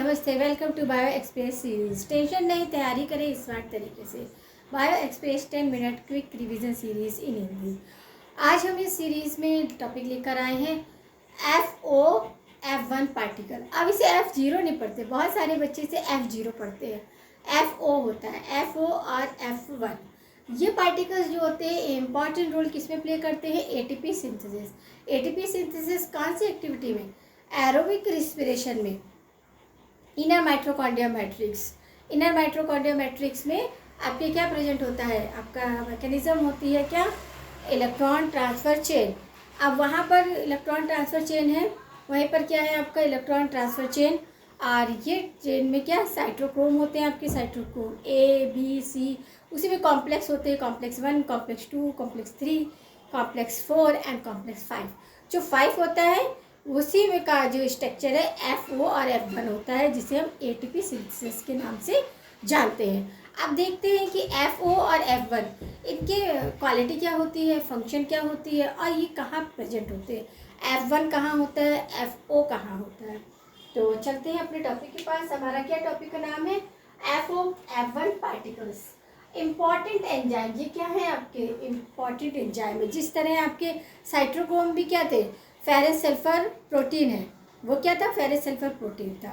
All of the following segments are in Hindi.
नमस्ते, welcome to bio express series. Tension नहीं, तैयारी करें स्मार्ट तरीके से। Bio express 10 minute quick revision series in Hindi. आज हम इस सीरीज में टॉपिक लेकर आए हैं F1 पार्टिकल। अब इसे F0 नहीं पढ़ते, बहुत सारे बच्चे इसे F0 पढ़ते हैं। FO होता है, FO और F1। ये पार्टिकल्स जो होते हैं इंपॉर्टेंट रोल किस में प्ले करते हैं? ATP synthesis. एटीपी सिंथेसिस कौन सी एक्टिविटी में? एरोबिक रिस्पिरेशन में। Inner mitochondria matrix. Inner mitochondria matrix में आपके क्या प्रेजेंट होता है? आपका मैकेनिज्म होती है क्या? Electron transfer chain. अब वहाँ पर इलेक्ट्रॉन ट्रांसफ़र चेन है, वहीं पर क्या है आपका इलेक्ट्रॉन ट्रांसफ़र चेन। और ये चेन में क्या साइटोक्रोम होते हैं आपके, साइटोक्रोम A, B, C। उसी में कॉम्प्लेक्स होते हैं, complex 1, complex 2, complex 3, complex 4 and complex 5। जो 5 होता है उसी में का जो स्ट्रक्चर है FO और F1 होता है, जिसे हम एटीपी सिंथेसिस के नाम से जानते हैं। अब देखते हैं कि FO और F1 इनके क्वालिटी क्या होती है, फंक्शन क्या होती है और ये कहाँ प्रेजेंट होते हैं। F1 कहाँ होता है, FO कहाँ होता है। तो चलते हैं अपने टॉपिक के पास। हमारा क्या टॉपिक का नाम है? FO F1 particles. Important enzyme, ये क्या है आपके इम्पॉर्टेंट एंजाइम है। जिस तरह आपके साइटोक्रोम भी क्या थे, फेरस सल्फर प्रोटीन है, वो क्या था? फेरस सल्फर प्रोटीन था।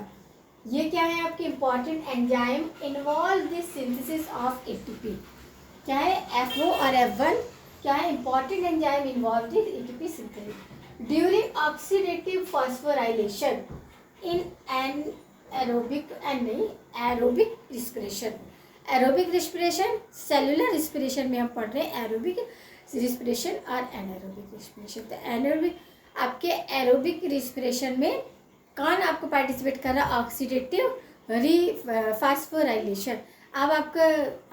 ये क्या है आपके important enzyme involve this synthesis of ATP. क्या है? FO और F1 क्या है? Important enzyme involve this ATP synthesis during oxidative phosphorylation in an aerobic respiration. Aerobic respiration, cellular respiration में हम पढ़ रहे हैं एरोबिक रिस्पिरेशन और एनारोबिक रिस्पिरेशन। तो एनारोबिक आपके एरोबिक रिस्पिरेशन में कौन आपको पार्टिसिपेट कर रहा है? Oxidative phosphorylation. अब आपका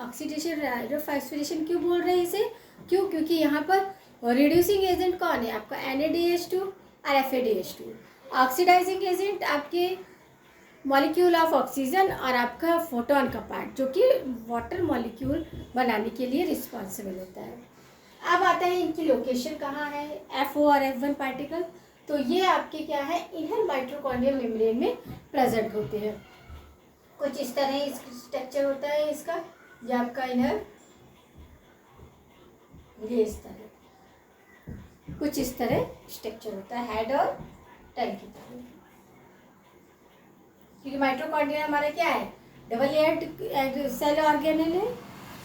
ऑक्सीडेशन फास्फोराइलेशन क्यों बोल रहे हैं इसे? क्यों? क्योंकि यहाँ पर रिड्यूसिंग एजेंट कौन है आपका? NADH2 और FADH2। ऑक्सीडाइजिंग एजेंट आपके मॉलिक्यूल ऑफ ऑक्सीजन और आपका फोटोन का पार्ट, जो कि वाटर मॉलिक्यूल बनाने के लिए रिस्पॉन्सिबल होता है। अब आता है इनकी लोकेशन कहाँ है, FO और F1 पार्टिकल। तो ये आपके क्या है, इनर माइटोकॉन्ड्रियल मेम्ब्रेन में प्रेजेंट होते हैं। कुछ इस तरह स्ट्रक्चर होता है इसका, ये आपका इनर, ये इस तरह कुछ इस तरह स्ट्रक्चर होता है, हेड और टेल की तरह। क्योंकि माइटोकॉन्ड्रिया हमारा क्या है, डबल लेयर्ड सेल ऑर्गेनेल है।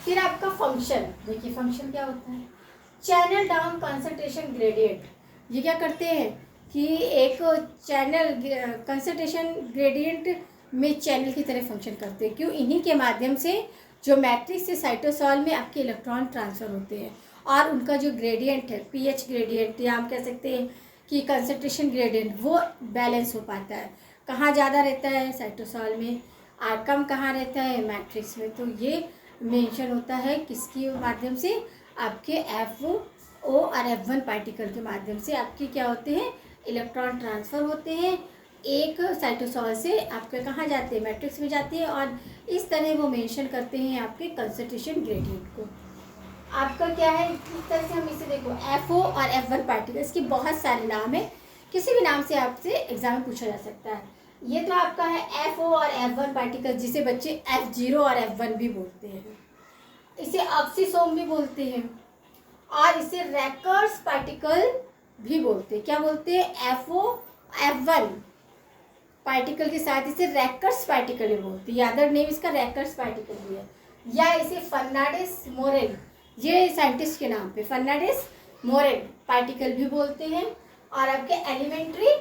फिर आपका फंक्शन देखिए, फंक्शन क्या होता है? Channel down concentration gradient. ये क्या करते हैं कि एक चैनल कंसंट्रेशन ग्रेडियंट में चैनल की तरह फंक्शन करते हैं। क्यों? इन्हीं के माध्यम से जो मैट्रिक्स से साइटोसॉल में आपके इलेक्ट्रॉन ट्रांसफ़र होते हैं और उनका जो ग्रेडियंट है, पीएच ग्रेडियंट या हम कह सकते हैं कि कंसंट्रेशन ग्रेडियंट, वो बैलेंस हो पाता है। कहाँ ज़्यादा रहता है? साइटोसॉल में, और कम कहाँ रहता है? मैट्रिक्स में। तो ये मेंशन होता है किसके माध्यम से? आपके FO और F1 पार्टिकल के माध्यम से आपके क्या होते हैं, इलेक्ट्रॉन ट्रांसफ़र होते हैं एक साइटोसॉल से आपके कहाँ जाते हैं, मैट्रिक्स में जाते हैं। और इस तरह वो मेंशन करते हैं आपके कंसंट्रेशन ग्रेडियंट को। आपका क्या है, इस तरह से हम इसे देखो, FO और F1 पार्टिकल, इसके बहुत सारे नाम है, किसी भी नाम से आपसे एग्जाम में पूछा जा सकता है। ये तो आपका है FO और F1 पार्टिकल, जिसे बच्चे F0 और F1 भी बोलते हैं। इसे ऑक्सीसोम भी बोलते हैं और इसे रैकर्स पार्टिकल भी बोलते हैं। क्या बोलते हैं? FO F1 पार्टिकल के साथ इसे रैकर्स पार्टिकल भी बोलते हैं। अदर नेम इसका रैकर्स पार्टिकल भी है। या इसे फर्नांडिस मोरेन, ये साइंटिस्ट के नाम पे फर्नांडिस मोरेन पार्टिकल भी बोलते हैं। और आपके एलिमेंट्री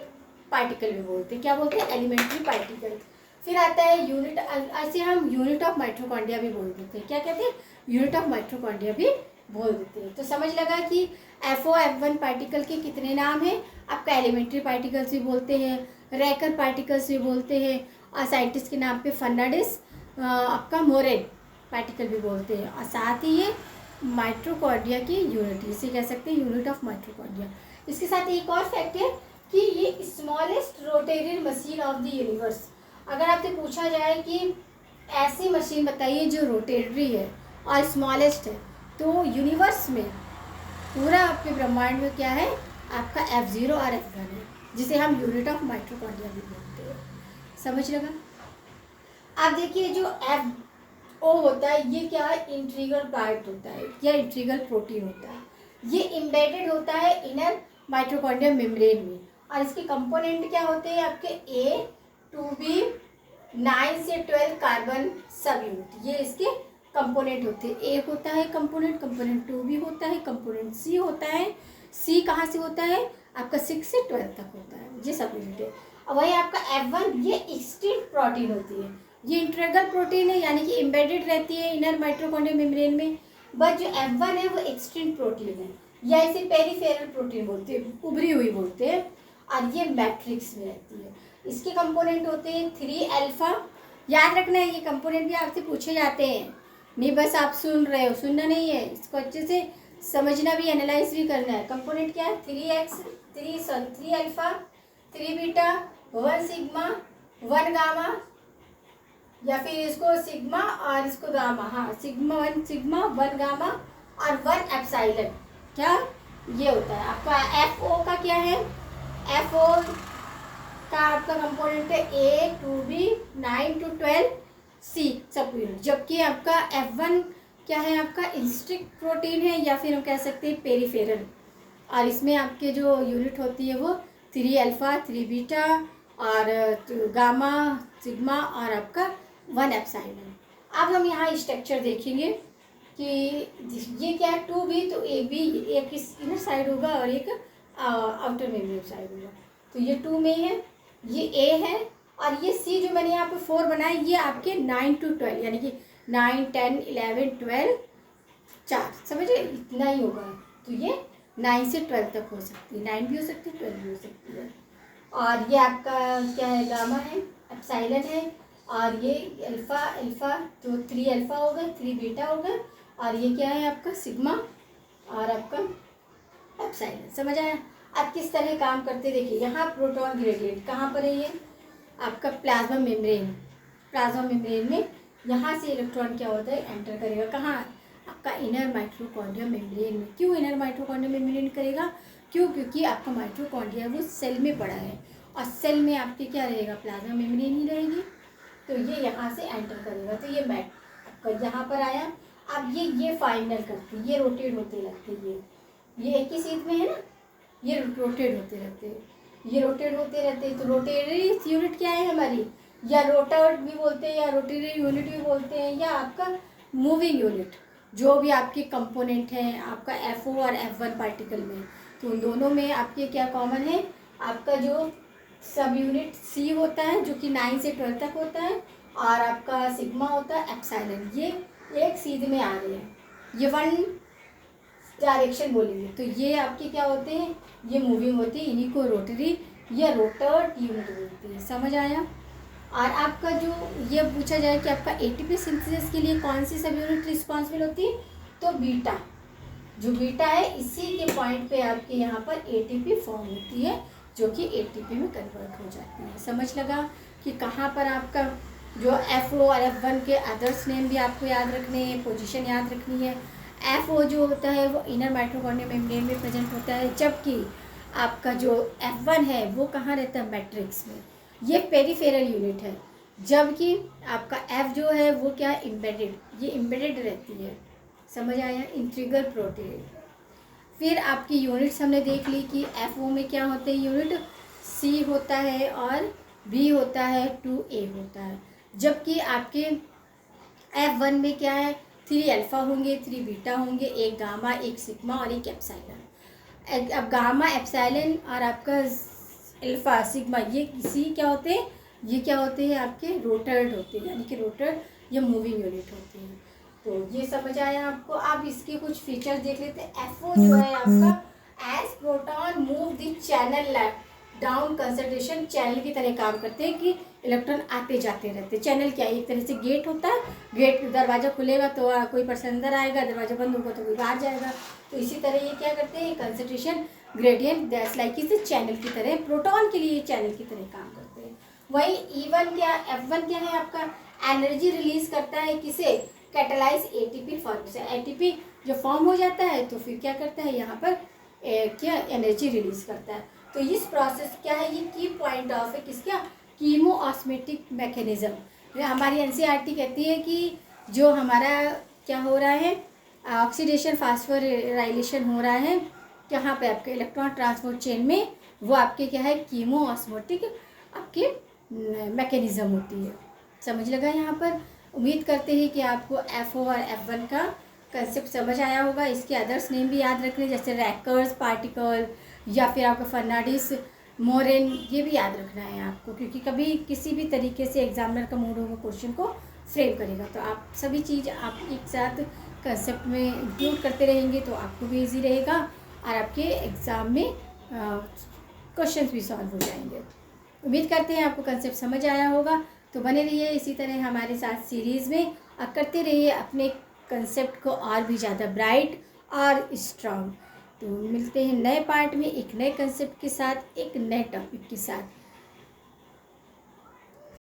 पार्टिकल भी बोलते हैं। क्या बोलते हैं? Elementary particle. फिर आता है यूनिट, ऐसे हम यूनिट ऑफ माइटोकॉन्ड्रिया भी बोल देते हैं। क्या कहते हैं? यूनिट ऑफ माइटोकॉन्ड्रिया भी बोल देते हैं। तो समझ लगा कि FO F1 पार्टिकल के कितने नाम हैं। आपका एलिमेंट्री पार्टिकल्स भी बोलते हैं, रैकर पार्टिकल्स भी बोलते हैं, और साइंटिस्ट के नाम पे फर्नांडिस आपका मोरेन पार्टिकल भी बोलते हैं। और साथ ही ये माइटोकॉन्ड्रिया की यूनिट, इसे कह सकते हैं यूनिट ऑफ माइटोकॉन्ड्रिया। इसके साथ एक और फैक्ट है कि ये smallest Rotarian machine of the universe. अगर आपसे पूछा जाए कि ऐसी मशीन बताइए जो रोटेटरी है और स्मॉलेस्ट है, तो यूनिवर्स में पूरा आपके ब्रह्मांड में क्या है, आपका F0 और F1 है, जिसे हम यूनिट ऑफ माइटोकॉन्ड्रिया भी बोलते हैं। समझ लगा? अब देखिए जो एफ ओ होता है ये क्या है, इंट्रीगल पार्ट होता है या इंट्रीगल प्रोटीन होता है। ये इम्बेडेड होता है इनर माइटोकॉन्ड्रिया मेम्ब्रेन में। और इसके कंपोनेंट क्या होते हैं आपके ए टू बी 9 से 12 कार्बन सब यूनिट, ये इसके कंपोनेंट होते हैं। एक होता है कंपोनेंट, कंपोनेंट 2 भी होता है, कंपोनेंट सी होता है। सी कहाँ से होता है आपका 6 से 12 तक होता है, ये सब यूनिट है। और वही आपका F1 ये एक्सटिंक्ट प्रोटीन होती है, ये इंट्रीगल प्रोटीन है यानी कि एम्बेडेड रहती है इनर माइटोकॉन्ड्रियल मेम्ब्रेन में। बट जो F1 है वो एक्सटिंक्ट प्रोटीन है या इसे पेरिफेरल प्रोटीन बोलते हैं, उभरी हुई बोलते हैं। और ये मैट्रिक्स में रहती है। इसके कंपोनेंट होते हैं 3 अल्फा। याद रखना है ये कंपोनेंट भी आपसे पूछे जाते हैं, नहीं बस आप सुन रहे हो, सुनना नहीं है, इसको अच्छे से समझना भी, एनालाइज भी करना है। कंपोनेंट क्या है 3 अल्फा 3 बीटा 1 सिग्मा 1 गामा, या फिर इसको सिग्मा और इसको गामा, हाँ सिग्मा 1 गामा और 1 एप्सिलॉन। क्या ये होता है आपका एफ ओ का क्या है, एफ ओ का आपका कंपोनेंट है A to B 9 to 12 C sub unit. जबकि आपका F1 क्या है आपका इंस्ट्रिक्ट प्रोटीन है या फिर हम कह सकते हैं पेरिफेरल। और इसमें आपके जो यूनिट होती है वो 3 अल्फा 3 बीटा और गामा सिग्मा और आपका 1 एप्सिलॉन। अब हम यहाँ स्ट्रक्चर देखेंगे कि ये क्या है 2B, तो एक इस इनर साइड होगा और एक आउटर मेम्ब्रेन साइड होगा। तो ये 2 में है, ये A है, और ये C जो मैंने यहाँ पे 4 बनाया ये आपके 9 to 12 यानी कि 9 10 11 12 4 समझिए इतना ही होगा। तो ये 9 से 12 तक हो सकती है, 9 भी हो सकती है 12 भी हो सकती है। और ये आपका क्या है गामा है, एप्सिलॉन है, और ये अल्फा तो 3 अल्फा होगा 3 बीटा होगा, और ये क्या है आपका सिग्मा और आपका एप्सिलॉन। समझ आया। अब किस तरह काम करते देखिए, यहाँ प्रोटॉन ग्रेडियंट कहाँ पर है, ये आपका प्लाज्मा मेम्ब्रेन। प्लाज्मा मेम्ब्रेन में यहाँ से इलेक्ट्रॉन क्या होता है एंटर करेगा, कहाँ आपका इनर माइटोकॉन्ड्रिया मेम्ब्रेन में। क्यों इनर माइटोकॉन्ड्रिया मेम्ब्रेन करेगा, क्यों, क्योंकि आपका माइटोकॉन्ड्रिया वो सेल में पड़ा है और सेल में आपके क्या रहेगा प्लाज्मा मेम्ब्रेन ही रहेगी। तो ये यहाँ से एंटर करेगा, तो ये आपका यहाँ पर आया। अब ये फाइनल करती है, ये रोटेट होते लगते हैं, ये एक ही सीध में है ना, ये रोटेट होते रहते हैं, ये रोटेट होते रहते हैं। तो रोटेटरी यूनिट क्या है हमारी, या रोटर भी बोलते हैं या रोटेटरी यूनिट भी बोलते हैं, या आपका मूविंग यूनिट। जो भी आपके कंपोनेंट हैं आपका F0 और F1 पार्टिकल में, तो उन दोनों में आपके क्या कॉमन है, आपका जो सब यूनिट C होता है जो कि 9 से 12 तक होता है, और आपका सिग्मा होता है एप्सिलॉन, ये एक सीध में आ रहे हैं, ये 1 डायरेक्शन बोलेंगे। तो ये आपके क्या होते हैं, ये मूविंग होती है, इन्हीं को रोटरी या रोटर यूनिट बोलते हैं। समझ आया। और आपका जो ये पूछा जाए कि आपका एटीपी सिंथेसिस के लिए कौन सी सब यूनिट रिस्पॉन्सिबल होती है, तो बीटा, जो बीटा है इसी के पॉइंट पे आपके यहाँ पर एटीपी फॉर्म होती है जो कि एटीपी में कन्वर्ट हो जाती है। समझ लगा कि कहाँ पर आपका जो F0 और F1 के अदर्स नेम भी आपको याद रखने हैं, पोजीशन याद रखनी है। F0 जो होता है वो इनर माइटोकॉन्ड्रिया मेम्ब्रेन में प्रेजेंट होता है, जबकि आपका जो F1 है वो कहाँ रहता है मैट्रिक्स में, ये पेरिफेरल यूनिट है। जबकि आपका F जो है वो क्या है एम्बेडेड, ये एम्बेडेड रहती है। समझ आया, इंट्रीगल प्रोटीन। फिर आपकी यूनिट्स हमने देख ली कि F0 में क्या होते हैं यूनिट, C होता है और B होता है 2A होता है, जबकि आपके F1 में क्या है 3 अल्फा होंगे 3 बीटा होंगे, एक गामा एक सिग्मा और एक एप्सिलॉन। अब गामा एप्सिलॉन और आपका अल्फा सिग्मा ये सी क्या होते हैं, ये क्या होते हैं आपके रोटर्ड होते हैं, यानी कि रोटर या मूविंग यूनिट होते हैं। तो ये समझ आया आपको। आप इसके कुछ फीचर्स देख लेते हैं। F0 जो है आपका as proton move the channel down concentration, channel की तरह काम करते हैं कि इलेक्ट्रॉन आते जाते रहते हैं। चैनल क्या है, एक तरह से गेट होता है, गेट दरवाज़ा खुलेगा तो कोई पर्सन अंदर आएगा, दरवाज़ा बंद होगा तो कोई बाहर जाएगा। तो इसी तरह ये क्या करते हैं कंसंट्रेशन ग्रेडियंट दैट्स लाइक इस चैनल की तरह, प्रोटॉन के लिए चैनल की तरह काम करते हैं। वही E1 क्या F1 क्या है आपका एनर्जी रिलीज करता है किसे, कैटालाइज एटीपी फॉर्म से। एटीपी जब फॉर्म हो जाता है तो फिर क्या करता है यहाँ पर क्या एनर्जी रिलीज करता है। तो इस प्रोसेस क्या है, ये की पॉइंट ऑफ है किसका, कीमो ऑस्मेटिक मैकेनिज्म, हमारी एनसीईआरटी कहती है कि जो हमारा क्या हो रहा है, ऑक्सीडेशन फास्फोराइलेशन हो रहा है यहाँ पे आपके इलेक्ट्रॉन ट्रांसपोर्ट चेन में, वो आपके क्या है कीमो ऑस्मोटिक आपके मैकेनिज्म होती है। समझ लगा यहाँ पर। उम्मीद करते हैं कि आपको FO और F1 का कंसेप्ट समझ आया होगा। इसके अदर्स नेम भी याद रखने, जैसे रैकर्स पार्टिकल या फिर आपका फर्नाडिस मोरेन, ये भी याद रखना है आपको, क्योंकि कभी किसी भी तरीके से एग्जामिनर का मूड होगा क्वेश्चन को फ्रेम करेगा। तो आप सभी चीज़ आप एक साथ कंसेप्ट में इंक्लूड करते रहेंगे तो आपको भी ईजी रहेगा और आपके एग्ज़ाम में क्वेश्चंस भी सॉल्व हो जाएंगे। उम्मीद करते हैं आपको कंसेप्ट समझ आया होगा। तो बने रहिए इसी तरह हमारे साथ सीरीज़ में और करते रहिए अपने कंसेप्ट को और भी ज़्यादा ब्राइट और स्ट्रॉन्ग। तो मिलते हैं नए पार्ट में एक नए कंसेप्ट के साथ, एक नए टॉपिक के साथ।